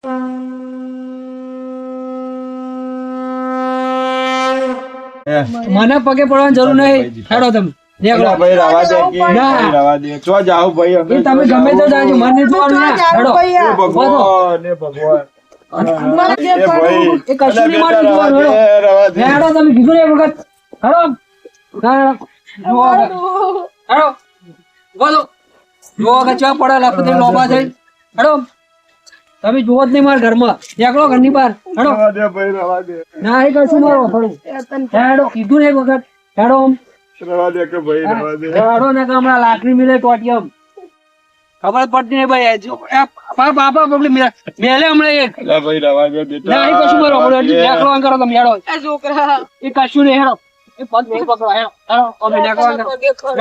મને પગે પડવાની જરૂર નહીં. હેડો તમે ભાઈ રવા દે કે રવા દે. ચો જાવ ભાઈ અમે તમે ગમે તો જાજો, મને જોવાનું ના. હેડો ભગવાન એ ભગવાન એ કશું નહીં મારું જોવાનું. હેડો તમે કીધું ને એ વખત. હેડો હેડો બોલો જો કે ચા પડે લાખો લોબા થઈ. હેડો તમે જુઓ જ નહીં મારા ઘરમાં, એકલો ઘરની બહાર. હેડો રવા દે ના એ કશું મારો હેડો કીધું ને એક વખત. હેડો રવા દે કે ભાઈ રવા દે. હેડો ને કે હમણાં લાકડી મિલે ટોટિયમ ખબર પડતી નહીં ભાઈ. જો બાપા પબ્લિક મેલે હમણાં એક ભાઈ રવા દે બેટા. ના એ કશું મારો એકલો કરો તમે. હેડો છોકરા એ કશું નહીં. હેડો એ પગ નહીં પકડો. હેડો હેડો અમે એકલો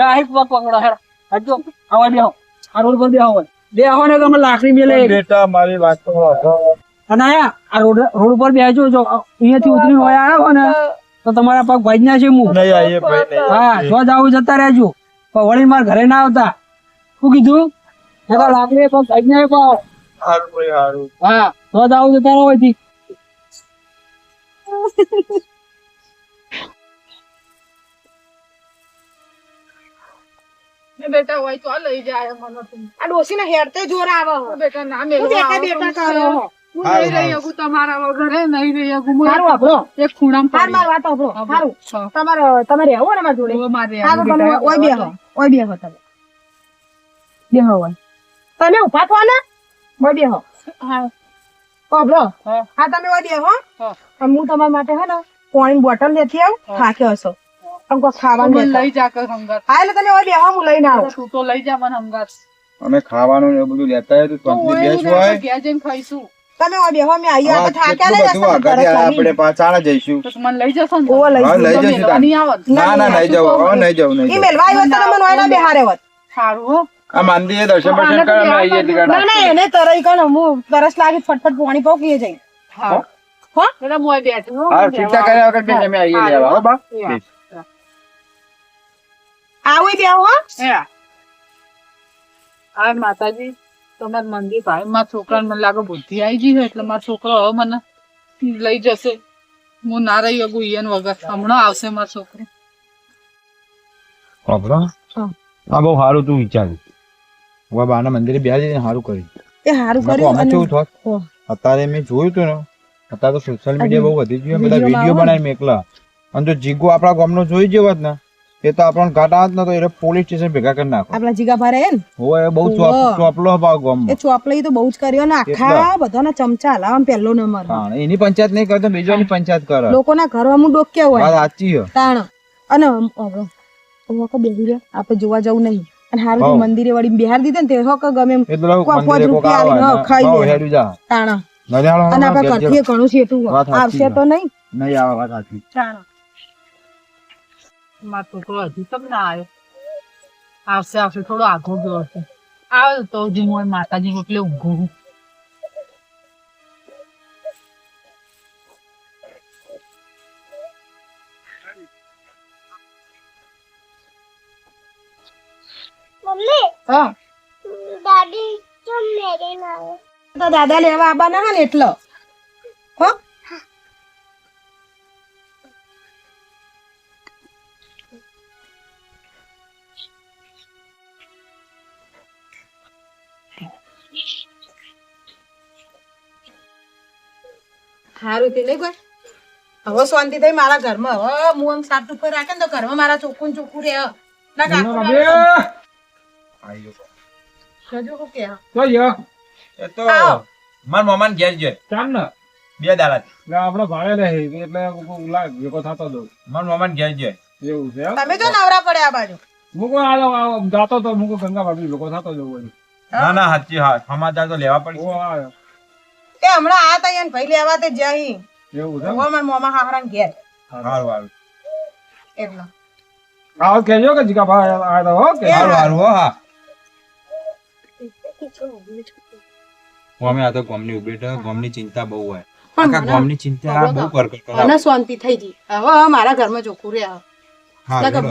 ના એ પગ પકડો. હેડો હટજો આવા બેહો આ રોડ પર બેહો બેહો ને તમે લાકડી મેલે બેટા મારી વાત તો અને આ રોડ પર બેસજો. જો અહીંયાથી ઉતરીને હોય આવ્યો ને તો તમારા પગ ભાઈ ના છે. હું નહીં આવીએ ભાઈ નહીં. હા જો જાવ જતા રહેજો પણ વળી મારા ઘરે ના આવતા. શું કીધું? લાકડી પગ ભાઈ ના પાવ. હારું ભાઈ હારું. હા તો જાવ જતા રહો અહીંથી. બેટા હોય તો લઈ જાય મને આ ડોસીને હેડતે જોર આવે બેટા ના મેલો બેટા કરો હું નહીં રહી શકું તમારા વગર નહીં રહી શકું. સારું આપણો એક ખૂણામાં માર વાત આપણો સારું તમે રહેવો ને મારા જોડે. મારે સારું તમે ઓય બેહો તમે બેહો હોય તમે ઉભા થો ને ઓય બેહો. હા આપણો હા તમે ઓય બેહો. હું તમારા માટે હે ને પાણીની બોટલ લેતી આવું. થાક્યો હશો અમકો ખાવાનું લઈ જા કર હંગાત. હા એટલે તમે ઓય બેહો હું લઈને આવું. તું તો લઈ જા મને હંગાત. અમે ખાવાનું ને બધું લેતા હોય તો પંચની બેસ હોય. ઘેર જઈને ખાઈશું. તમે ઓય બેહો મે આયા આપણે થાક્યા ને બધું આગળ આપણે પાછા જઈશું. તો મને લઈ જશો ને? ઓવા લઈ હા લઈ જઈશું તાન. નહીં આવત. ના ના નહીં જાવ હવે નહીં જાવ નહીં ઈ જાવ. મેલવા આવ્યો તો મને ઓય ના બેહારે હોત. સારું હો. આ મંદિરે દર્શન બર્શન કરવા અમે આવીએ ટીકા. ના ના એને તરઈ કણ હું તરસ લાગી ફટફટ પાણી પોકીએ જઈ. હા હો બેટા મોય બેઠું હો. હા ચિંતા કર્યા વગર બેન અમે આવીએ લેવા હો બા. આવું બેહો હો. હે આ માતાજી તમાર મંદિર ભાઈ મારા છોકરાને મને લાગે બુદ્ધિ આવી ગઈ છે એટલે મારો છોકરો હવે મને લઈ જશે. હું ના રહી શકું ઈયન વગર. હમણાં આવશે મારો છોકરો. બાબરા આ બહુ સારું તું વિચાર્યું. હું બાના મંદિરે બેસી સારું કર્યું. એ હારું અમે કર્યું. કેવું થોત અત્યારે મેં જોયું તું ને અત્યારે તો સોશિયલ મીડિયા બહુ વધી ગયું. બધા વિડીયો બનાવી મેકલા અને જો જીગો આપણા ગામનો જોઈ જેવો જ ને એ તો આપણને ઘાટ આવત ને તો એ પોલીસ સ્ટેશન ભેગા કરી નાખો. આપણા જીગા ભારે હે ને હોય બહુ ચોપલો ભાવ ગામમાં. એ ચોપલી તો બહુ જ કર્યો ને આખા બધાના ચમચા હલાવવા પહેલો નંબર. તાણ એની પંચાયત નહીં કરતો બીજોની પંચાયત કરે. લોકોના ઘરમાં હું ડોક્યા હોય વાત સાચી છે. તાણ અને બેહી રહ્યા આપણે જોવા જવું નહીં અને હારું મંદિરે વળી બિહાર દીધે ને તે હો કે ગમે એમ એટલે પાંચ રૂપિયા આવીને ખાઈ લે હેડું જા તાણ નજારો અને આપણા ઘરથી ઘણું છેટું આવશે તો નહીં. નહીં આવે વાત સાચી. મારો છોકરો હજી તમ ના આવ્યો. આવશે આવશે થોડો આઘો ગયો હશે. આવે તો હજી હું માતાજી એટલે ઊંઘું છું. હા તો દાદા લેવા આવવાના હે ને એટલે હો. હારું તે નહીં કોઈ હવે શાંતિ થઈ મારા ઘરમાં. હવે હું આમ સાફ ઉપર રાખે ને તો ઘરમાં મારા ચોખ્ખું ચોખ્ખું રહે. ના કાકુ હજુ શું કે એ તો માર મોમાન ઘેર જોય બે દાડા આપડે ભાડે રહે એટલે ભેગો થતો દઉં. માર મોમાન ઘેર જોય એવું છે એમ? તમે જો નવરા પડે આ બાજુ. મૂકો જાતો તો મૂકો ગંગા ભાભી ભેગો થતો જવું. ના ના સાચી હા સમાચાર તો લેવા પડી. એ હમણાં આ તા ભાઈ લેવા તે જઈ એવું છે હવે મારા મોમાં હાહરા ઘેર સારું સારું એટલે આવો કેજો કે જીગા ભાઈ આ તો હો કે સારું સારું હો હા. અમે આ તો ગામની ઉભી છે. ગામની ચિંતા બહુ હોય. આખા ગામની ચિંતા બહુ કરે. અને શાંતિ થઈ ગઈ. હવે મારા ઘરમાં ચોખ્ખું રહે.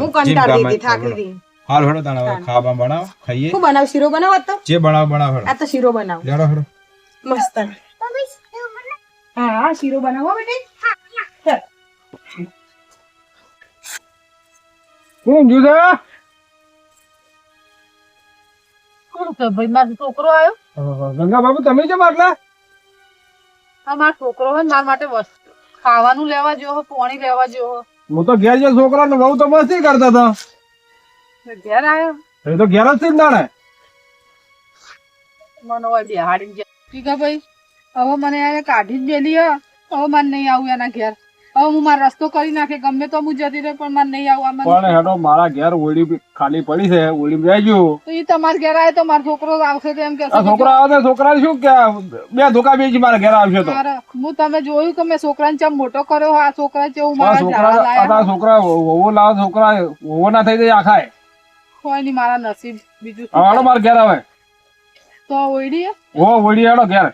હું કંટાળી ગઈ થાકી ગઈ. હાલ હેડો તાણ હવે ખાવા બનાવો ખાઈએ. શું બનાવ? શીરો બનાવો તો જે બનાવો બનાવો હેડો. આ તો શીરો બનાવો લેડો હેડો. મસ્ત. હા શીરો બનાવો બેટી ચાલ શું ઊંઘ્યું છે? કોણ છે ભાઈ? મારો છોકરો આવ્યો. ગંગા બાબુ તમે કેમ આટલા? આ મારો છોકરો હોય ને મારા માટે વસ્તુ ખાવાનું લેવા જેવો, પાણી લેવા જેવો. હું તો ઘેર જે છોકરા ને બહુ તો મસ્તી કરતા હતા. ઘેર આવ્યો એ તો ઘેર જ છે ને તાણે. મને હોય બેહાડીને ગયા. ઠીક ભાઈ, હવે મને અહીંયા કાઢી જ બેલી હવે મને નહીં આવું એના ઘેર. હવે હું મારો રસ્તો કરી નાખે ગમે તો હું જતી રહે પણ મને નહીં આવું. પણ હેડો મારા ઘેર ઓળી ખાલી પડી છે, ઓળી રહેજો. તો એ તમારા ઘેર આવે તો મારો છોકરો આવશે તો એમ કે આ છોકરા આવે તો છોકરા શું કે બે ધોકા બેસી મારા ઘેર આવશે તો. હું તમે જોયું કે મેં છોકરાને ચમ મોટો કર્યો. આ છોકરા જેવું આ મારા છોકરા ઝાડા આ લાયા. છોકરા વહુ લાવો છોકરા વહુ ના થઈ જાય આખાય. કોઈ નહીં, મારા નસીબ બીજું શું. હવે હેડો મારા ઘેર આવે. તો ઓયડી ઓળી હેડો ઘેર.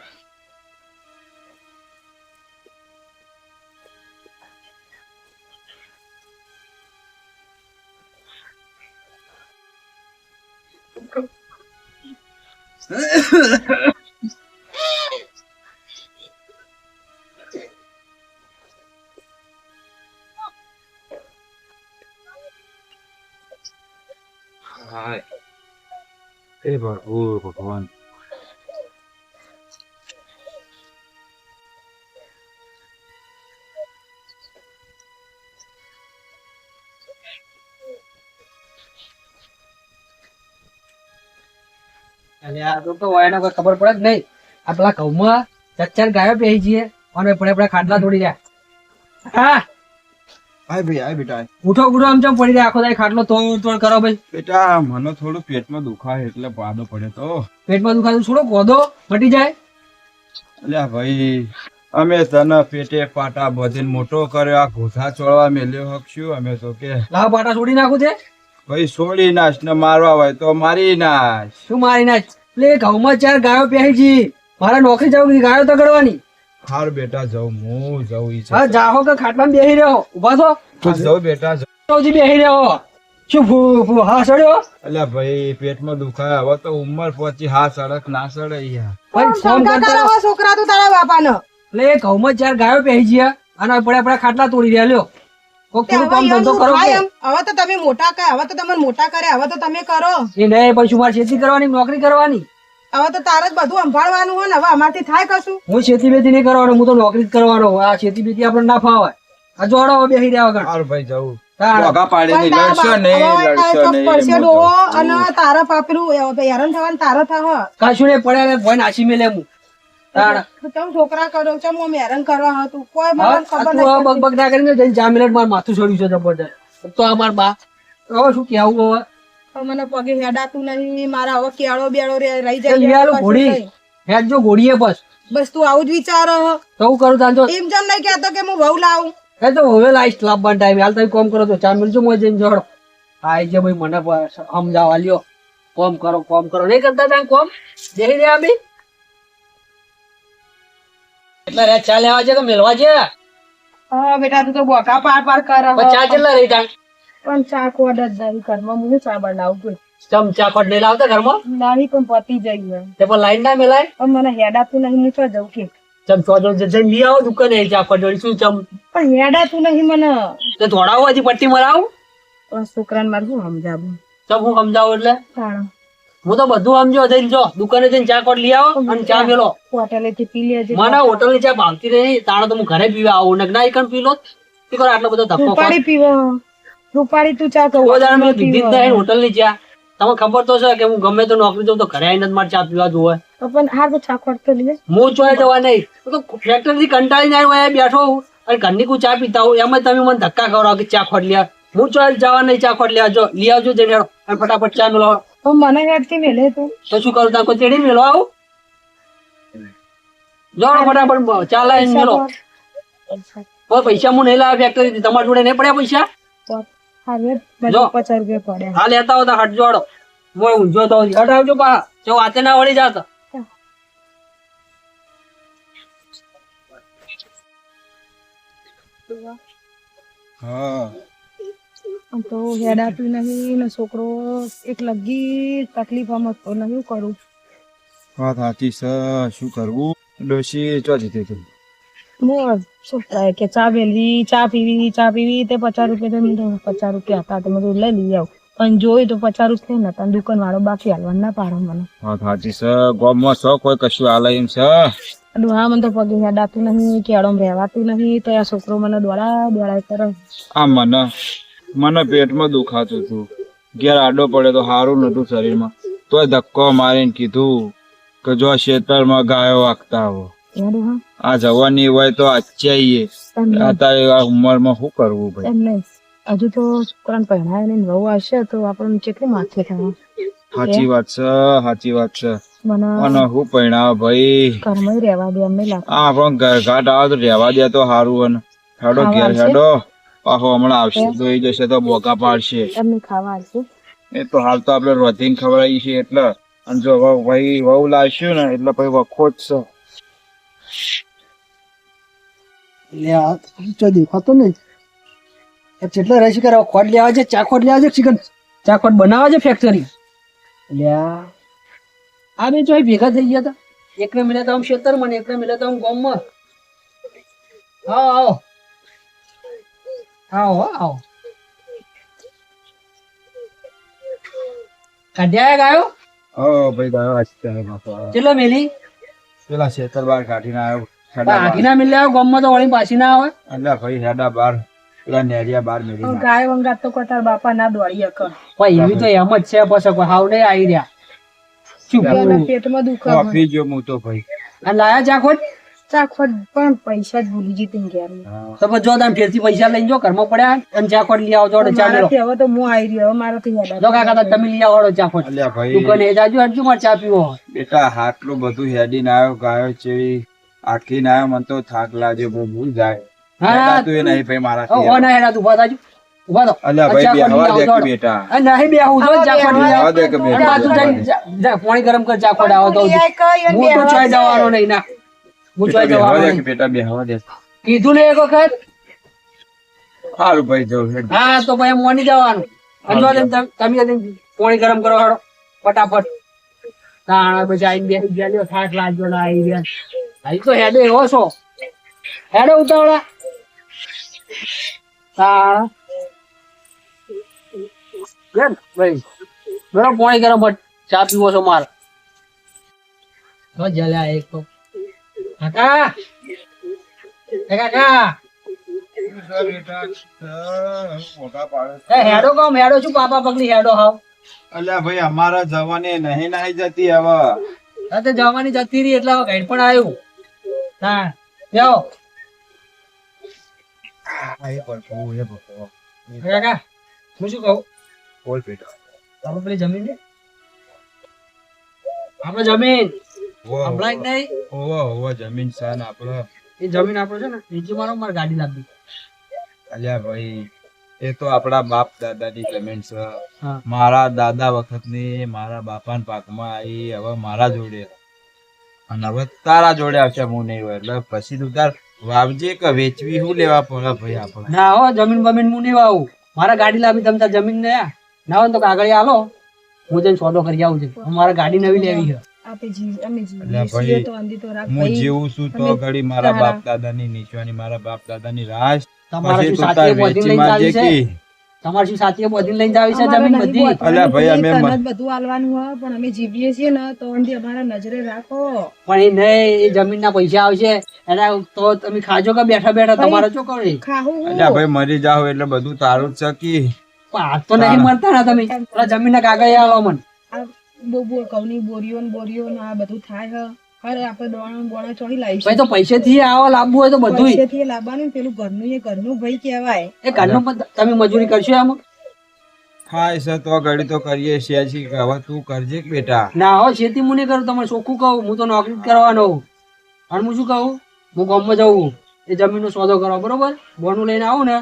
એ પ્રભુ ભગવાન અને આ તો હોય એને કોઈ ખબર પડે જ નહીં. આ પેલા ઘઉંમાં ચાર ગાયો પહેરી જઈએ અને પડે ખાટલા તોડી જાય. હા આય ભાઈ આય બેટા આય. ઉઠો ઉઠો આમ ચમ પડી જાય આખો દાય ખાટલો તોડ કરો ભાઈ. બેટા મને થોડું પેટમાં દુખાય એટલે પાડો પડે તો. પેટમાં દુખાતું છોડો ગોદો મટી જાય. અલ્યા ભાઈ અમે તને પેટે પાટા બધીને મોટો કર્યો, આ ઘોથા ચોળવા મેલ્યો હકશું અમે તો કે લાવ પાટા છોડી નાખું છે. ભાઈ છોડી નાખ ને મારવા હોય તો મારી નાખ. શું મારી નાખ? એટલે ઘઉંમાં ચાર ગાયો પહેરી જી. મારે નોકરી જવું કીધી, ગાયો તો ગળવાની. હાર બેટા જાઉં હું જાઉં ઈ હા જાહો કે ખાટલામાં બેહી રહ્યો. ઉભા થો. જાઉં બેટા જાઉં. સૌથી બેહી રહ્યો. શું હા સડ્યો? અલ્યા ભાઈ પેટમાં દુખાય હવે તો ઉંમર પહોંચી હા સડક ના સડે યાર. પણ ફોન કરતા રહો. છોકરા તું તારા બાપાનો એટલે એ ઘઉંમાં ચાર ગાયો પહેરી જઈએ અને પડે ખાટલા તોડી રહ્યા લ્યો. કોક થોડું કામ ધંધો કરો કે. હવે તો તમે મોટા કરે, હવે તો તમે મોટા કરે, હવે તો તમે કરો. એ નહીં પણ શું મારે ખેતી કરવાની નોકરી કરવાની? હવે તો તારે જ બધું સંભાળવાનું હોય ને. હવે અમારથી થાય કશું? હું ખેતી બેતી નહીં કરવાનો, હું તો નોકરી જ કરવાનો. આ ખેતી બેતી આપણે ના ફાવે. આ જોડો બેસી રહ્યા વગર. હાર ભાઈ જાઉં. તાણ. ડોગા પાડી નહીં, પણ લડશો તારા નહીં, હવે લડશો ચોક નહીં. પડશે ડોહો અને તારા પાપરું હેરાન થવાનું તારો થવા. કશું નહીં પડ્યા ભોય નાસી મેલે હું. તાણ. ચમ છોકરા કરો, ચમ હું હેરાન કરવા હતું કોઈ હા, મને ખબર તું હવે બગ ના કરીને જઈને 4 મિનિટ મારું માથું છોડ્યું છે જબરદસ્ત. તો આ માર બા હવે શું કેવું હવે? નથી. મને પગે હેડાતું નહીં. મારા હવે કેળો બેળો રહી એ લઈ આલો જાય. ઘોડી. હેડ જો ઘોડીએ બસ. બસ તું આવું જ વિચાર. તો હું કરું તાન જો. એમ જેમ નહીં કહેતો કે હું બહુ લાવું. એ તો હવે લાઈશ લાવવાનો ટાઈમ. હાલ તમે કોમ કરો તો 4 મિનિટ જો મોય જઈને જોડો. આઈ જે ભાઈ મને સમજાવવા લ્યો. કોમ કરો નહીં કરતા તા કોમ. દેખી રહ્યા બી એટલા રે ચા લેવા છે કે મેલવા છે? હા બેટા તું તો બોકા પાર કર. ચા કેટલા રહી તા? પણ ચા કોડ જ નહીં ઘરમાં. હું ચા બનાવું છું. ચમચા કોટ નહીં લાવતા ઘરમાં? નાની પણ પતી જઈ. તે પણ લાઈન ના મેલાય. પણ મને હેડાતું નહીં. હું તો જઉં કે ચમચો જઈને લઈ આવો દુકાને ચા કોટ જોડી શું ચમ પણ હેડાતું નહીં મને. તે થોડા હજી પટ્ટી મરાવું. પણ છોકરાને મારે શું સમજાવું? ચમ હું સમજાવું એટલે તાણ હું તો બધું સમજો જઈને જો દુકાને જઈને ચા કોટ લઈ આવો અને ચા મેલો. હોટેલેથી પી લેજે. મને હોટલ ની ચા ભાવતી નહીં. તાણે તો હું ઘરે પીવા આવું ને ના એકણ પી લો ઈ કરો આટલો બધો ધક્કો રૂપાળી પીવો. રૂપાળી તું ચા કહું કોઈ દાડો મેં પીધી જ નહીં હોટલ ની ચા. તમને ખબર તો છે કે હું ગમે તો નોકરી જાઉં તો ઘરે આવીને જ મારે ચા પીવા જોવે. પણ હાર તો ચા ખોટ તો લે. હું ચોય જવા નહીં. હું તો ફેક્ટરી થી કંટાળીને આવ્યો અહીંયા બેઠો હું અને ઘરની કુ ચા પીતા હોઉં એમ જ તમે મને ધક્કા કરો કે ચા ખોટ લ્યા. હું ચોય જવા નહીં ચા ખોટ લ્યા. જો લઈ આવજો જઈને હેડો અને ફટાફટ ચા મેળવો. તો મને હેડથી મેલે તું. તો શું કરું તા કોઈ ચેડી મેળવો આવું? જો ફટાફટ ચા લાવીને મેળવો. પૈસા હું નહીં લાવ્યા ફેક્ટરી થી. તમારા જોડે નહીં પડ્યા પૈસા? હારે જો. 50 રૂપિયા પડે. હા લેતા હોતા હટ જોડો. હું ઊંઝો તો હટાવજો પા જો વાતે ના વળી જાત. હા તો હેડાતું નહીં ને છોકરો એક લગી તકલીફમાં તો નહીં કરું. વાત સાચી છે. શું કરવું? ડોશી ચોથી થઈ ગઈ. હું શું થાય કે ચા વેલવી, ચા પીવી તે 50 રૂપિયા તો 50 રૂપિયા હતા તો મેં લઈ લઈ આવું. પણ જોયું તો 50 રૂપિયા નતા, દુકાન વાળો બાકી હાલવા ના પાડો મને. હા સાચી છે, ગામમાં છો કોઈ કશું હાલે એમ છે? હા મને તો પગે હેડાતું નહીં, કેળમ રહેવાતું નહીં, તો આ છોકરો મને દોડા કરે. આ મને પેટમાં દુખાતું હતું, ઘેર આડો પડે તો સારું નતું શરીરમાં, તોય ધક્કો મારીને કીધું કે જો ખેતરમાં ગાયો વાગતા હો, આ જવાની હોય તો અચ્ચાઈએ, અત્યારે આ ઉંમરમાં શું કરવું ભાઈ? એમ નહીં, હજુ તો છોકરાને પહેણાય ને વહુ આવશે તો આપણને કેટલી માથે થાય. સાચી વાત છે. મને અને હું પહેણાવ ભાઈ, ઘરમાં રહેવા દે એમને લાગે. આ આપણો ઘરઘાટ આવે તો રહેવા દે તો સારું. અને હેડો ઘેર હેડો, પાછો હમણાં આવશે જોઈ જશે તો બોકા પાડશે. એમને ખાવા આવશે. એ તો હાલ તો આપડે રોધીને ખવડાવી છે એટલે, અને જો ભાઈ વહુ લાવશું ને એટલે પછી વખો જ છે. એટલે દેખાતો નહીં જેટલા રહી શકે ખોટ લેવા છે, ચાખોટ લેવા છે, ચિકન ચાખોટ બનાવવા છે ફેક્ટરી. એટલે આ બે ચોઈ ભેગા થઈ ગયા હતા, એકને મિલ્યા તો આમ ખેતરમાં ને એકને મિલ્યા તો આમ ગામમાં. આવો આવો આવો આવો કાઢ્યા ગાયો. ભાઈ ગાયો આજ કેટલા મેલી પેલા ખેતર બાર કાઢીને આવ્યો, કાઢીના મિલ્યા ગામમાં તો વળી પાછી ના આવે. એટલે ભાઈ હેડા બાર પેલા નેરિયા બાર મેળી ગાય વંગાત તો કોઈ તારા બાપા ના દોડી શકે. ભાઈ એવી તો એમ જ છે, પછી કોઈ હાવ નહીં આવી રહ્યા. એના પેટમાં દુખે. કોફી જો હું તો ભાઈ અને લાયા ચાખોટ ચાખવટ પણ પૈસા જ ભૂલી જતી ઘેર. તો પછી જો તમે ફેરથી પૈસા લઈને જો ઘરમાં પડ્યા અને ચાખોટ લઈ આવો જોડે ચા મેલો. હવે તો હું આવી રહ્યો, મારાથી હેડા. જો કાકા તમે લઈ આવો ચાખોટ. અલ્યા ભાઈ દુકાને જાજો હટજો મારે ચા પીવો. બેટા આટલું બધું હેડીને આવ્યો, ગાયો ચેવી આખીને આવ્યો, મને તો થાક લાગ્યો, બહુ ભૂલ જાય. હા તું એ નહીં ભાઈ મારા ઓ ના હેડા ઉભા થાજો, ઉભા થો. અલ્યા ભાઈ બેહવા દે કે બેટા, આ નહીં બેહું જો ચાખોટ લઈ આવો. બેહવા દે કે અને બેટા. બાજુ જઈને પાણી ગરમ કર ચાખોટ આવો તો હું તો ચોય જવાનો નહીં ના, હું ચોય બેટા બેહવા જવાનો દે કે નહીં. બેટા બેહવા દે. કીધું ને એક વખત. સારું ભાઈ જવું હેડ. હા તો ભાઈ મોની જવાનું. અને જો તમે પાણી ગરમ કરો હેડો ફટાફટ. તાણા પછી આઈને બેસી ગયા લ્યો, થાક લાગ્યો ના આવી ગયા. હજી તો હેડે એવો છો, હેડે ઉતાવળા. તાણા કેમ ભાઈ બરો પાણી ગરમ ફટ ચા પીવો છો મારે. જલ્યા એક તો કાકા એ કાકા હેડો કામ હેડો છું પાપા પગલી હેડો હાવ. અલ્યા ભાઈ અમારા જવાની નહીં જતી હવે. હા તો જવાની જતી રહી એટલે હવે ઘેર પણ આવ્યું. હા જાઓ કાકા હું શું કહું, બોલ બેટા. આપણે પેલી જમીન છે, આપણે જમીન હમણાં જ નહીં, ઓવો જમીન છે ને આપડે. એ જમીન આપણે છે ને નીચે મારો મારે ગાડી લાવી. અલ્યા ભાઈ એ તો આપડા બાપ દાદાની જમીન છે. હા. મારા દાદા વખતની મારા બાપાના પાકમાં આવી, હવે મારા જોડે અને હવે તારા જોડે આવશે. હું નહીં હોય એટલે પછી તું તાર વાવજે કે વેચવી શું લેવા પડે ભાઈ આપણે. ના હો જમીન બમીન હું નહીં વાવું, મારા ગાડી લાવી. તમે તાર જમીન ને ના હોય તો કાગળ આલો, હું જઈને સોદો કરી આવું છું. મારે ગાડી નવી લેવી છે. અલ્યા ભાઈ હું જીવું છું તો ઘડી મારા બાપ દાદાની નિશાની, મારા બાપ દાદાની રાજ. તમારે પછી શું તું સાથીએ તાર બોધીને વેચી લઈને મારજે જાવી છે? કે. તમારે શું સાથીએ બોધીને લઈને જાવી છે જમીન બધી? અલ્યા ભાઈ અમે તને જ બધું આલવાનું હોય પણ અમે જીવીએ છીએ ને તો અમારા નજરે રાખો. પણ એ નહીં, એ જમીન ના પૈસા આવશે એના તો તમે ખાજો કે બેઠા બેઠા તમારે શું કરે? ખાવું અલ્યા ભાઈ મરી જાવ એટલે બધું તારું જ છે કી. પણ હાથ તો નહીં મરતા ને તમે. પેલા જમીન ના કાગળ આલો મને. કઉની બોરીઓ ને ને આ બધું થાય હે. અરે આપણે દોણા બોણા ચોડી ભાઈ લાવીશું. તો પૈસે થી આવો લાવવું હોય તો બધું પૈસેથી એ લાવવાનું, પેલું ઘરનું એ ઘરનું ભાઈ કહેવાય. એ ઘરનું પણ તમે મજૂરી કરશો આમાં? હા સર તો ઘડી તો કરીએ છીએ છી કે હવે તું કરજે કે બેટા. ના હો ખેતી હું નહીં કરું, તમારે ચોખ્ખું કહું. હું તો નોકરી જ કરવાનો. અને હું શું કહું, હું ગામમાં જવું એ જમીનનો સોદો કરવા, બરોબર? બોનું લઈને આવું ને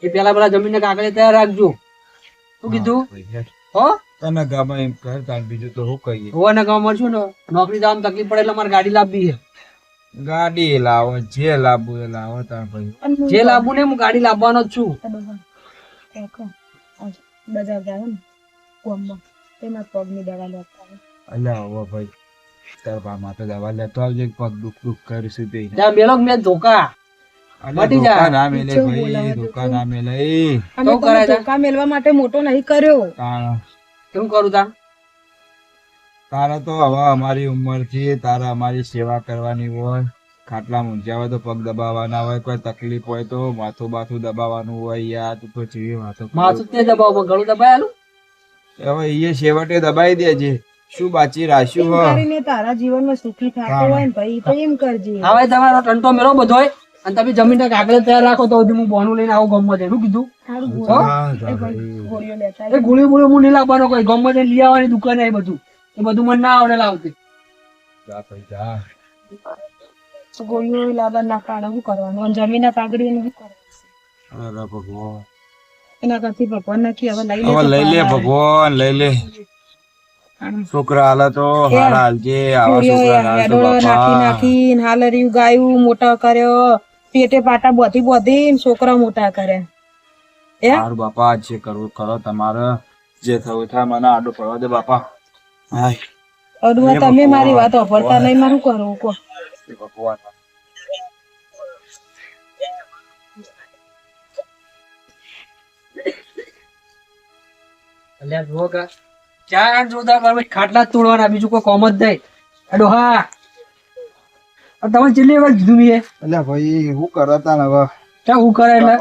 એ પેલા જમીનને કાગળે તૈયાર રાખજો. શું કીધું હો? તને ગમે એમ કર, તાર બીજું તો શું કહીએ. હોવાના ગામમાં છું ને નોકરી જવામાં તકલીફ પડે એટલે મારે ગાડી લાવવી છે. ગાડી લાવો, જે લાવવું એ લાવો તાર ભાઈ. જે લાવવું ને હું ગાડી લાવવાનો જ છું. બજાર જાય ને ગામમાં તેમાં પગની દવા લેતા આવે. અલ્યા હવે ભાઈ તાર બા માટે દવા લેતો આવજે, પગ દુખ કરીશું તે. ત્યાં મેલો મેં ધોકા અલ્યા મટી ધોકા જાય. ના મેલે ભાઈ, ધોકા ના મેલે. અમે તો તમે કરાય તા? ધોકા મેળવા માટે મોટો નહીં કર્યો. તાણ. શું કરું તાર? તારે તો હવે અમારી ઉંમર છે, તારે અમારી સેવા કરવાની હોય. ખાટલા મૂંઝ્યા હોય તો પગ દબાવવાના હોય, કોઈ તકલીફ હોય તો માથું બાથું દબાવવાનું હોય. યાર તું તો જેવી વાતો કરે. માથું તે દબાવ ગળું દબાયેલું. હવે એ છેવટે દબાઈ દેજે. શું બાચી રાખ્યું એમ હો? કરીને તારા જીવનમાં સુખી થતો હા. હોય ને ભાઈ તો એમ કરજે. હવે તમારો ટંટો મેળો બધો હોય અને તમે જમીન ના કાગળ તૈયાર રાખો તો હું બોનું લઈને આવું ગમત એનું કીધું. સારું હો? બોલ. હા, એ જા ભાઈ ભાઈ. ગોળીઓ લેતા એ ગુળી ગુળી હું નહીં લાવવાનો કોઈ ગમત લઈ આવવાની દુકાને એ બધું મને ના આવડે લાવતી. જા ભાઈ, જા. આવજો. ગોળીઓ લાવવા ના કારણે શું કરવાનું અને જમીનના કાગળી શું કરવાનું અરે ભગવાન. એના કરતી ભગવાન નથી હવે લઈ હવે લઈ લે ભગવાન, લઈ લે. છોકરા હાલે તો હારા હાલજે. આવા છોકરા ના હાલ તો નાખી બાપા. નાખીને હાલરિયું ગાયું મોટા કર્યો પેટે પાટા બોધી બોધીને છોકરા મોટા કર્યા એ સારું બાપા, જે કરવું કરો તમારે. જે થયું થાય, મને આડો પડવા દે બાપા. હાય. અડવા તમે મારી વાત વાપરતા નહીં મારું કરવું કો ભગવાન. અલ્યા જુઓ કા ચાર જોરદાર કરવા ખાટલા જ તોડવાના બીજું કોઈ કોમ જ નહીં. અડો હા તમે ચીલી વાર કીધું મેં અલ્યા ભાઈ, શું કરો તા ને હવે? ક્યાં હું કરે એટલે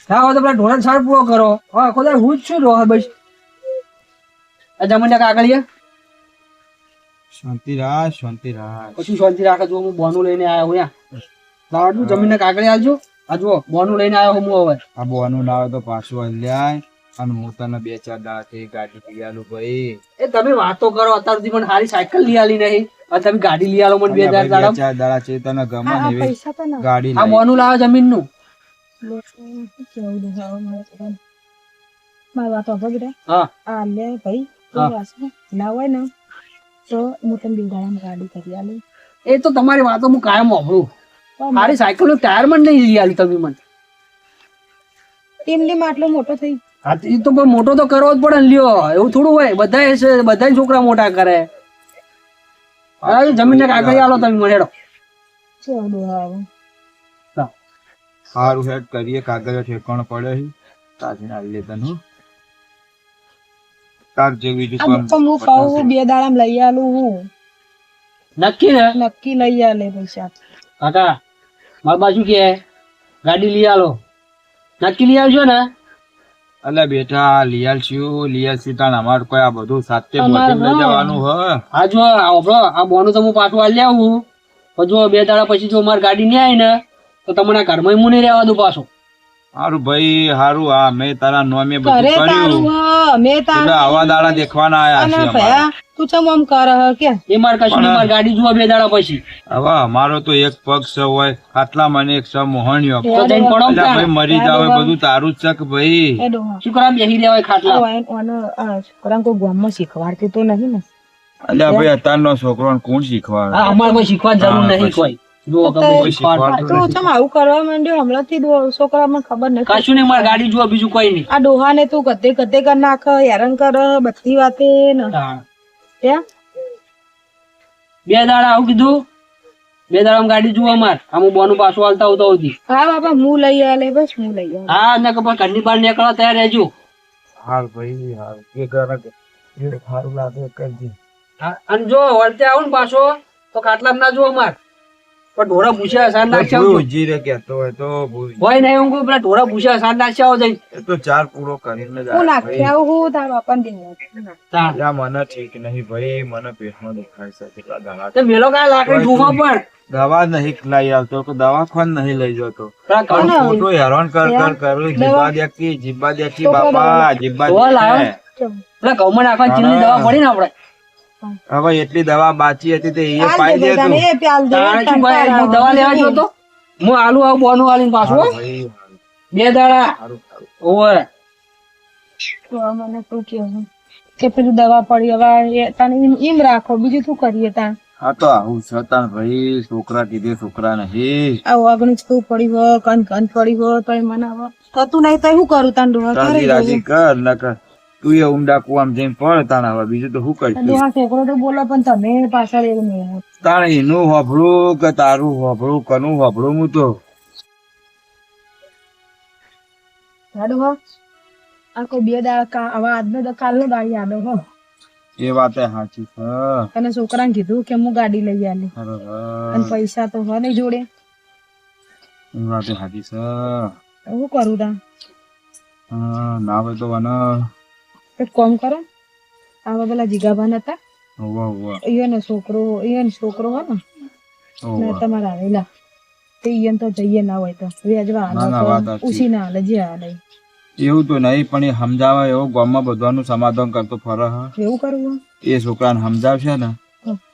હા હવે તો પેલા ઢોળા સાર પૂરો કરો. હા ખોદા હું જ છું રોહ બસ આ જમીન કાગળીએ શાંતિ રાખ, શાંતિ રાખ. પછી શાંતિ રાખે. જો હું બોનું લઈને આવ્યો હું ત્યાં લાવડું જમીન કાગળી આવજો. આ જુઓ બોનું લઈને આવ્યો હું હવે. આ બોનું ના આવે તો પાછું હલ્યાય. અને હું તને 2-4 દાડાથી ગાડી લઈ આલું ભાઈ. એ તમે વાતો કરો અત્યાર સુધી પણ સારી સાયકલ લઈ આલી નહીં અને તમે ગાડી લઈ આલો મને 2000 અલ્યા દાડા. ભાઈ, 2-4 દાડા છે તને ગમે ને એવી પૈસા તો ના ગાડી આ લઈ. બોનું લાવે જમીન નું. મારી વાત વાપર હા આ લે ભાઈ હા. ના હોય ને તો હું તને બિલદાડામાં ગાડી કરી આલું એ તો તમારી વાતો હું કાયમ વાપરું. મારી સાયકલ નું ટાયર પણ નહીં લઈ આલી તમે મને. એમની માટલો મોટો થઈ હા તો એ તો પણ મોટો તો કરવો જ પડે ને લ્યો. એવું થોડું હોય બધા છે બધા છોકરા મોટા કરે. હા જમીન ને કાગળ આલો તમે મને હેડો. ચડો આવે સારું હેડ કરીએ. કાગળ ઠેકાણો પડે છે. તાજીને આલી લે તને હો. તાર જે બીજું આ તો હું કહું 2 દાડામાં લઈ આલું હું નક્કી ને નક્કી લઈ આલે પૈસા કાકા મારી બાજુ કે ગાડી લઈ આલો. નક્કી લઈ આવજો ને. અલ્યા બેટા, લિયાલ છું તાણ અમાર કોઈ આ બધું સાથે બોટીને લઈ જવાનું હ. હા જો આ બોનું તો હું પાછું આલી આવું. પણ જો 2 દાડા પછી જો મારી ગાડી નહીં આવી ને તો તમને ઘરમાં હું નહીં રહેવા દઉં પાછો. હારું ભાઈ, હારું. આ મેં તારા નોમે બધું કરે તારું કર્યું. હ મેં એટલે તારું આવા દાડા દેખવાના આયા અને છે અમારે. ભયા તું ચમ આમ કર હ કે એ મારે કશું નહીં. મારી ગાડી જુઓ 2 દાડા પછી હવે અમારો તો એક પગ સ હોય, આટલા મને એક સ મોહણ્યો. તો જઈને પડો એટલે ત્યાં. ભાઈ મરી જાવ એ બધું તારું જ છે કે ભાઈ. એ ડોહા શું કરા બેસી રહ્યા હોય ખાટલા. છોકરા કોઈ ગામમાં શીખવાડતી તો નહીં ને અલ્યા ભાઈ, અત્યારનો છોકરો કોણ શીખવાડે? હા અમારે કોઈ શીખવાની જરૂર હા, નહીં પછી. કોઈ. જુઓ ગમે કોઈ શીખવાડતા. શીખવાડતું તું ચમ આવું કરવા માંડ્યો હમણાંથી છોકરામાં ખબર નથી કશું નહીં મારી ગાડી જુઓ બીજું કોઈ નહીં. આ ડોહાને તું ગતે ગતે કર નાખ હેરાન કર બધી વાતે ને હા. ત્યાં 2 દાડા આવું કીધું. 2 દાડા ગાડી જુઓ અમારે. આમ હું બોનું પાછું હાલતા આવતા હોતી. હા બાપા હું લઈ આલે બસ હું લઈ આલે હા ને કે પણ ઘરની બહાર નીકળવા તૈયાર રહેજો. હાલ ભાઈ, હાલ. એ ઘર સારું લાગે કરજે. હા, અને જો વળતે આવું ને પાછો તો ખાટલામાં ના જુઓ અમાર. પણ ઢોરા ભૂસ્યા સાંજ નાખ્યા આવજો. ભૂજી રે કહેતો હોય તો ભૂજી. હોય નહીં હું કહું પેલા ઢોરા ભૂસ્યા સાંજ નાખ્યા આવો જઈને. એ તો ચાર પૂરો કરીને જ હું આવે નાખી ભાઈ. આવું હું તારા બાપાને દે તાણ. અલ્યા મને ઠીક નહીં ભાઈ, મને પેટમાં દુખાય છે. કેટલા દાડા તે મેલો કાંઈ લાકડી ઢૂંઢવા પણ. દવા નહીં લઈ આવતો કે દવાખાને નહીં લઈ જતો. પેલા પણ ઘઉં- ખોટું હેરાન કરું. જીબ્બા દેખી બાપા, જીબ્બા દવા લાવો. દેખે. પેલા ઘઉંમાં નાખવાની ચીની દવા પડી ને આપણે. હવે એટલી દવા બાચી હતી તે એ પાઈ દે તું. એ પ્યાલ દે તાણે શું ભાઈ, હું દવા લેવા ગયો તો હું આલુ આવું બોનું આલીને પાછું હો. હારું ભાઈ, 2 દાડા હારું, હારું. ઓવે. તો મને તું કેવું કે પેલું દવા પડી હવે તને એમ રાખો બીજું શું કરીએ તાણ હા તો આવું છતાં ભાઈ, છોકરા કીધે છોકરા નહીં. આ વાગણી શું પડી હોય કન પડી હોય તો મને હવે થતું નહીં તો શું કરું તાન ડોહા રાજી કરી રાજી કર નકર તું એ ઊંડા કુવામાં જઈને પડ તાણ. હવે બીજું તો શું કરીશું? ડોહા છોકરો તો બોલો પણ તમે પાછળ એવું નહીં તાણ એનું હોભળું કે તારું હોભળું કનું હોભળું? હું તો હેડો હો આ કોઈ 2 દાડા હવે આજનો તો કાલનો દાડી આડો હો એ વાત સાચી છે. અને છોકરાને કીધું કે હું ગાડી લઈ આલી બરોબર. અને પૈસા તો હો નહીં જોડે એ વાત સાચી છે. શું કરું તા ના હોય તો મને એક કામ કરો આવા પેલા જીગાભાન હતા હોવા હોવા ઈયોનો છોકરો હો ને ને તમારા આવેલા તે ઈયન તો જઈએ ના હોય તો વેજવા ના, ના, વાત સાચી. ઉસી ના હાલે જે હાલે એવું તો નહીં પણ એ સમજાવે એવો ગામમાં બધાનું સમાધાન કરતો ફરે હ. એવું કરવું એ છોકરાને સમજાવશે ને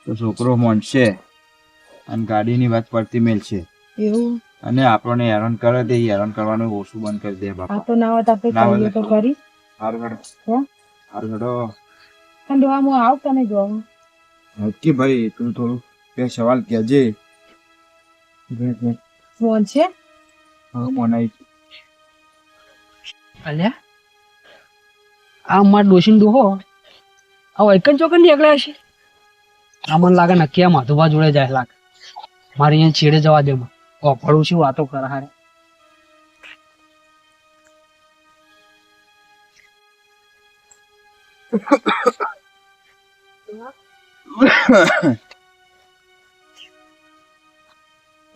તો છોકરો માનશે અને ગાડીની વાત પડતી મેલશે એવું અને આપણને હેરાન કરે તે હેરાન કરવાનું ઓછું બંધ કરી દે આ બાપા. તો ના હોત આપણે ના હોય કહીએ તો કરી હારું હેડો. હે હારું હેડો. અને ડોહા હું આવ તને જોવા નક્કી ભાઈ તું થોડું બે સવાલ કહેજે. ફોન છે હા મને અલ્યા આ માર ડોશીન ડોહો આ એક જ ચોકન નીકળ્યા છે. આ મને લાગે નક્કી આ માધુભા જોડે જાય લાગે. મારે અહીંયા છેડે જવા દે માં ઓફળું છું વાતો કરે હારે.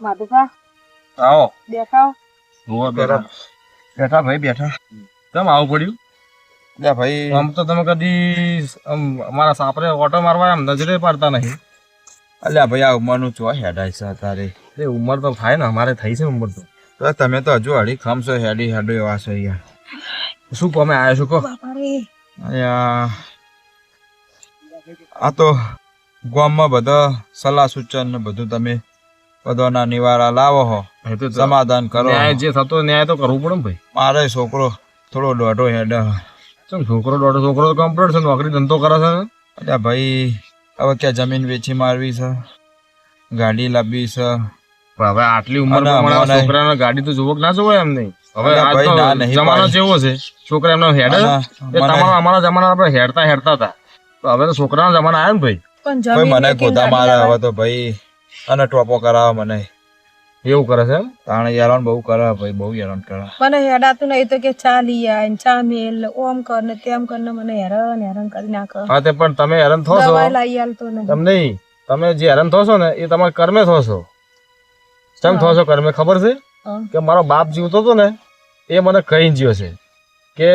માધુભા આવો. દેખાવ હોવા બેઠા બેઠા ભાઈ બેઠા. કેમ આવું પડ્યું? લે ભાઈ આમ તો તમે કદી અમારા સાપરે ઓટો મારવા એમ નજરે પાડતા નહીં. અલ્યા ભાઈ આ ઉંમરનું ચો હેડાય છે તારે. એ ઉંમર તો થાય ને, અમારે થઈ છે ઉંમર તો. તો તમે તો હજુ અડી ખમશો હેડી હેડો એવા છો યાર. શું તમે આવ્યા છો કહો? બાપા રે અહીંયા આ તો ગામમાં બધા સલાહ સૂચન ને બધું તમે બધાના નિવારા લાવો હો, એ તો સમાધાન કરો. ન્યાય જે થતો ન્યાય તો કરવું પડે ને ભાઈ. મારે છોકરો થોડો દોઢો હેડ. ચમ છોકરો દોઢો છોકરો તો કમ્પ્લીટ છે, નોકરી ધંધો કરે છે ને. અલ્યા ભાઈ હવે ક્યાં જમીન વેચી મારવી છે, ગાડી લાવવી છે. પણ હવે આટલી ઉંમર અને પ્રમાણે અમારે- છોકરાને ગાડી તો જોવો કે ના જોવો એમ નહીં. હવે અલ્યા આજ ભાઈ, તો ના નહીં જમાનો પાડી. જેવો છે, છોકરા એમનો હેડે અને એ તમારા અમારા જમાના આપણે હેડતા હતા. તો હવે તો છોકરાના જમાના આવ્યા ને ભાઈ. પણ ભાઈ જમીન મને વેચીને ગોદા ગાડી મારે લાવવાની. હવે તો ભાઈ અને ટોપો કરાવે મને. એવું કરે છે એમ. તાણે હેરાન બહુ કરે ભાઈ, બહુ હેરાન કરે. મને હેડાતું નહીં તો કે ચા લઈ આય ને ચા મેલ ઓમ કર ને તેમ કર ને મને હેરાન કરી નાખે હા તે પણ તમે હેરાન થો છો. દવાઈ લઈ આલતો નહીં તમ નહીં, તમે જે હેરાન થો છો ને એ તમારા કર્મે થો છો. કેમ થો છો કર્મે ખબર છે? હા. કે મારો બાપ જીવતો હતો ને એ મને કહી જીવ્યો છે કે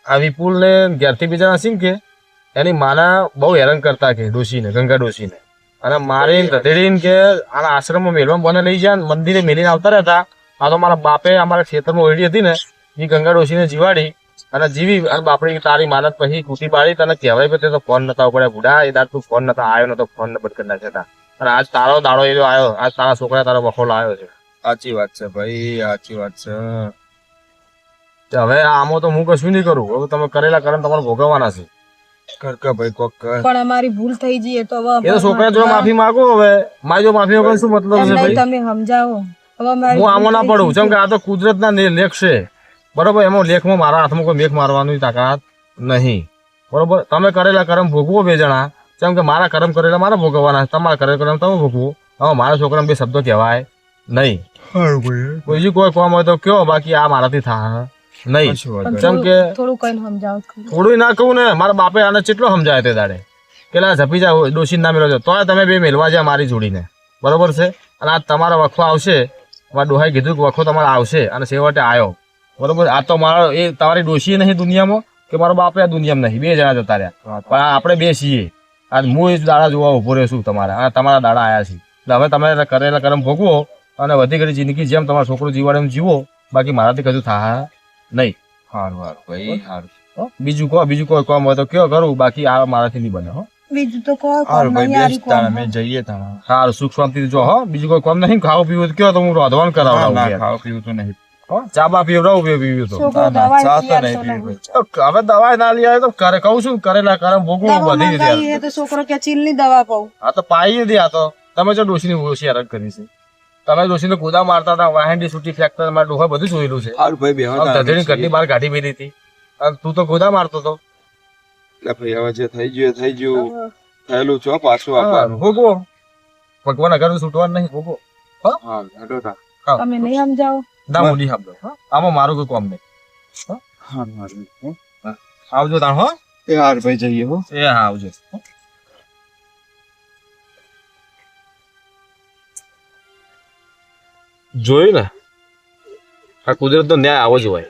આ વિપુલ ને ઘેરથી બીજા સિંહ કે એની માના બહુ હેરાન કરતા કે ડોશીને, ગંગા ડોશીને. અને મારી ગધેડીને કે આના આશ્રમમાં મેળવામાં બને લઈ જાય, મંદિરે મેલીને આવતા રહેતા. આ તો મારા બાપે અમારા ખેતરમાં ઓયડી હતી ને એ ગંગા ડોશીને જીવાડી અને જીવી અને બાપડી તારી માનત પછી કૂટી બાળી તને કહેવાય કે તે તો ફોન નતા પડ્યા બુડા એ દાદ તું ફોન નતા આવ્યો નતો, ફોન બંધ કરી નાખ્યા હતા. અને આજ તારો દાડો એ આવ્યો, આજ તારા છોકરા તારો વખોલો આવ્યો છે. સાચી વાત છે ભાઈ, સાચી વાત છે. તે હવે આમાં તો હું કશું નહીં કરું. હવે તમે કરેલા કર્મ તમારે ભોગવવાના છે. કર કે ભાઈ કોક કર. પણ અમારી ભૂલ થઈ જઈએ તો હવે એ તો છોકરા જોડે માફી માંગો. હવે મારી જો માફી વગર શું મતલબ એમ છે નહીં, ભાઈ? તમે સમજાવો હવે મારી હું આમાં ના ભૂલ પડું. થઈ જેમ કે આ તો કુદરતના લેખ છે બરોબર. એમાં લેખમાં મારા હાથમાં કોઈ મેઘ મારવાની તાકાત નહીં બરોબર. તમે કરેલા કર્મ ભોગવો બે જણા. જેમ કે મારા કર્મ કરેલા મારે ભોગવવાના, તમારા કરેલા કર્મ તમે ભોગવો. હવે મારા છોકરાને બે શબ્દો કહેવાય નહીં. બીજું કોઈ કામ હોય તો કયો, બાકી આ મારાથી થાય નહીં. કશું વાત પણ નહીં. જેમ કે થોડું કઈ સમજાવો ખરું. થોડું ના કહું ને, મારા બાપે આને કેટલો સમજાય તે દાડે કે લા ઝપી જાવ ડોશી ના મેળવજો તોય તમે બે મેળવા જાય મારી જોડીને બરોબર છે. અને આ તમારા વખો આવશે, મારા ડોહાએ કીધું કે વખો તમારા આવશે અને છેવટે આવ્યો બરોબર. આ તો મારો એ તમારી ડોશી નહીં દુનિયામાં કે મારો બાપે આ દુનિયામાં નહીં, બે જણા જતા રહ્યા. પણ આપણે બે છીએ. આજ હું એ જ દાડા જોવા ઉભો રહ્યો છું તમારા, અને તમારા દાડા આવ્યા છે. એટલે હવે તમે કરેલા કર્મ ભોગવો અને વધી ઘડી જિંદગી જેમ તમારો છોકરો જીવાડે એમ જીવો. બાકી મારાથી કશું થાય નહીં. હારું હારું ભાઈ હારું. બીજું કોઈ કામ હોય તો કયો કરું, બાકી આ મારાથી નહીં બને. હો બીજું તો કોઈ હારું ભાઈ નહીં, બેસ તાણે અમે જઈએ તાણે. સારું સુખ શાંતિ જો. હો બીજું કોઈ કામ નહીં. ખાવું પીવું તો કયો તો હું રોધવાનું ના ના કરાવડાવું. ખાવા પીવું તો નહીં. ચા બા પીવડાવું પીવું તો. છોકરો ના ના દવાઈ ચા તો પી નહીં આવતો પીવી નહીં. ભાઈ. હવે દવા ના લઈ આવે તો કરે કહું છું કરેલા કરમ ભોગવું દવા બધી રીતે. મંગાવી છે તો છોકરો કે ચીલની દવા પાઉં. આ તો પાઈ દે. આ તો તમે જો ડોશીની ઓછી હેરાન કરી છે. તમે ડોશીને કુદા મારતા હતા, વાહેન્ડી છૂટી ફેંકતા હતા, મારા ડોહા બધું જોયેલું છે. હારું ભાઈ બેહો તાણે ધધેડી કટની બહાર કાઢી મેલી હતી અને તું તો કુદા મારતો હતો. એટલે ભાઈ હવે જે થઈ ગયું એ થઈ ગયું. થયેલું છો પાછું આપવાનું. ભોગવો. ભગવાન અગર છૂટવાનું નહીં. ભોગવો. હા હેડો તા. તમે નહીં સમજાવો. ના હું નહીં સાંભળો હો. આમાં મારું કોઈ કામ નહીં. હારું હારું હો. આવજો તાણ હો. એ હાર ભાઈ જઈએ હો. એ હા આવજો. જોયું ને આ કુદરતનો ન્યાય આવો જ હોય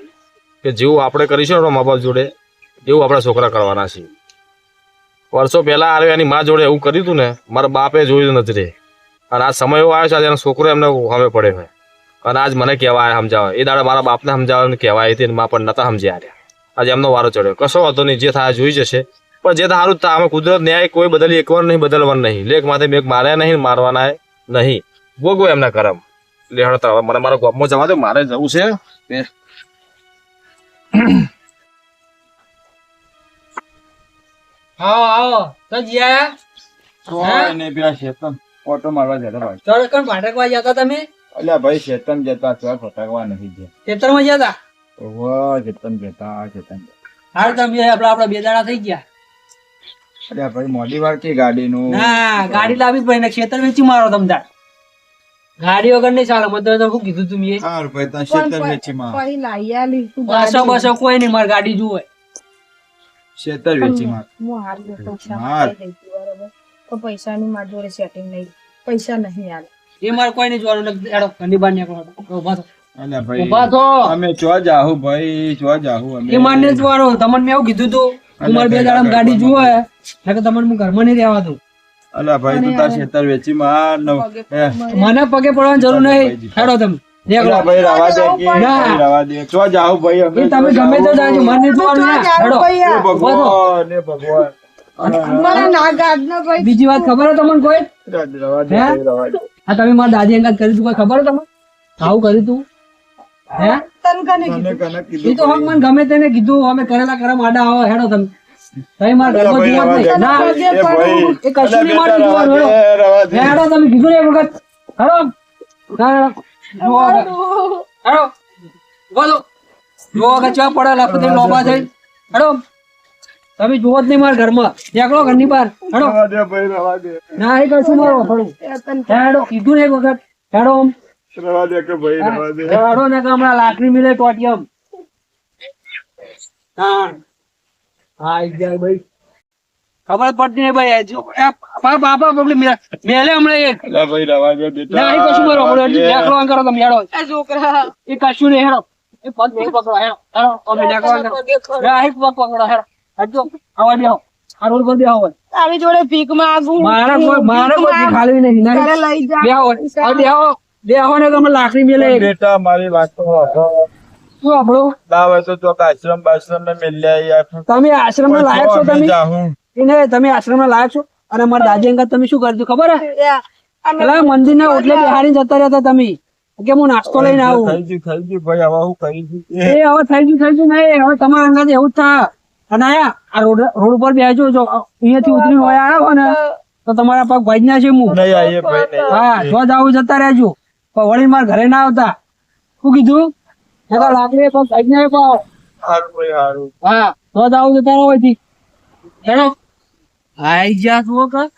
કે જેવું આપણે કરીશું આપણા મા બાપ જોડે એવું આપણા છોકરા કરવાના છે. વર્ષો પહેલા આવ્યો એની મા જોડે એવું કર્યું હતું ને મારા બાપે જોયું નથી રે અને આ સમય એવો આવ્યો છે આજે એનો છોકરો એમને સામે પડે હોય અને આજ મને કહેવાય સમજાવે એ દાડા મારા બાપને સમજાવે કહેવાય તે મા પણ નતા સમજ્યા રહ્યા આજે એમનો વારો ચડ્યો કશો વાંધો નહીં જે થાય જોઈ જશે પણ જે સારું થાય અમે કુદરત ન્યાય કોઈ બદલી એકવાર નહીં બદલવાનું નહીં લેખ માથે મેઘ માર્યા નહીં મારવાના નહીં ભોગવો એમના કરમ લેહડતા હવે મને મારા ગામમાં જવા દો મારે જવું છે આવો તો જીયા કોઈ નહીં પેલા શેતન ઓટો મારવા જતા ભાઈ. ચોર કણ ભાટકવા જતા તમે અલ્યા ભાઈ શેતન જતા ચોર ફટાકવા નહીં ગયા. ખેતરમાં જતા વાહ શેતન જતા શેતન જતા. હાલ તમે આપડા બે દાડા થઈ ગયા અલ્યા ભાઈ મોડી વાર કે ગાડીનું ના ગાડી લાવી પડે ને ખેતર વેચી મારો તમ તાર ગાડી વગર નહીં ચાલે મને તો શું કીધું તું હારું ભાઈ ત્યાં શેતર વેચી માં પછી લાવી આલી તું બસો બસો કોઈ નહીં મારી ગાડી જુએ શેતર વેચી માં હું હાર દેતો છે હાર. બરાબર તો પૈસાની માર જોડે સેટિંગ નહીં પૈસા નહીં યાર એ મારે કોઈ નહીં જોવાનું એડો ઘરની બહાર નીકળો ઉભા થો અલ્યા ભાઈ ઉભા થો અમે ચો જાહુ ભાઈ ચો જાહુ અમે એ મારને જ જોવાનું તમને મેં એવું કીધું તું તું મારે બે દાડા ગાડી જુએ ને કે તમને હું ઘરમાં નહીં રહેવા દઉં અલ્યા ભાઈ તું તાર શેતર વેચી માં મને પગે પડવાની જરૂર નહીં હેડો તમે નીકળો ભાઈ રવા દે કે ના. ભાઈ રવા દે ચો જાહુ ભાઈ અમે એ તમે ગમે તો જાજો મને જોવાનું ના હેડો એ ભગવાન ને ભગવાન મને ના ગાડ ન ભાઈ બીજી વાત ખબર હે તમને કોઈ રવા દે હે? ભાઈ, રવા દે આ તમે મારા દાદી અંગાત કરી તું કોઈ ખબર હે તમને આવું કર્યું તું હે તન કને મને કને એ કીધું તો હક મને ગમે તેને કીધું અમે કરેલા કરમ આડા આવો હેડો તમે તમે મારા ઘરમાં જોવા જ નહીં. ના એ ભાઈ એ કશું નહીં મારે જોવાનું હેડો રવા દે હેડો તમે કીધું ને એક વખત હેડો ના, જુઓ આગળ. હેડો બોલો જુઓ આગળ ચા પડે લાખો તમે લોબા થઈ હેડો તમે જુઓ જ નહીં મારા ઘરમાં નીકળો ઘરની બહાર હેડો રવા દે ભાઈ રવા દે ના એ કશું મારો થોડું હેડો કીધું ને એક વખત હેડો આમ. રવા દે કે ભાઈ રવા દે હેડો ને કે હમણાં લાકડી મિલે ટોટિયમ હા હા જાય ભાઈ ખબર પડતી નહીં ભાઈ જો બાપા પબ્લિક મેલે હમણાં એક અલ્યા ભાઈ રવા દે બેટા ના એ કશું મારો હમણાં હજી નેકળો આમ કરો તમે હેડો છોકરા એ કશું નહીં હેડો એ પગ નહીં પકડો હેડો હેડો અમે નેકળો આમ કરો ના એ પગ પકડો હેડો હજો આવા બેહો આ રોડ પર બેહો હોય તારી જોડે ભીખ માંગુ મારે કોઈ ખાલી નહીં ના ઘરે લઈ જા બેહો હવે બેહો ને તમે લાકડી મેલે બેટા મારી વાત તો સાંભળો. શું આપણું ના હોય તો ચોક આશ્રમ બાશ્રમ ને મેલ્યા યાર તમે આશ્રમ ના લાયક છો તમે જાહું એને તમે આશ્રમ ના લાયક છો અને મારા દાદી અંગત તમે શું કરજો ખબર હે પેલા મંદિર ના ઓટલે બિહારી જતા રહ્યા તમે કે હું નાસ્તો લઈને આવું થઈ ગયું ભાઈ હવે હું કરી એ હવે થઈ ગયું નહીં હવે તમારા અંગત એવું જ થાય અને આયા આ રોડ ઉપર બેસજો જો અહીંયાથી ઉતરીને હોય આવ્યો ને તો તમારા પગ ભાઈ ના છે હું નહીં આવીએ ભાઈ નહીં હા જો જાવું જતા રહેજો પણ વળી મારા ઘરે ના આવતા શું કીધું એ તો લાકડી પગ ભાઈ ના પાવ સારું ભાઈ સારું હા તો જાવું જતા રહો અહીંથી હેડો આઈ જા તું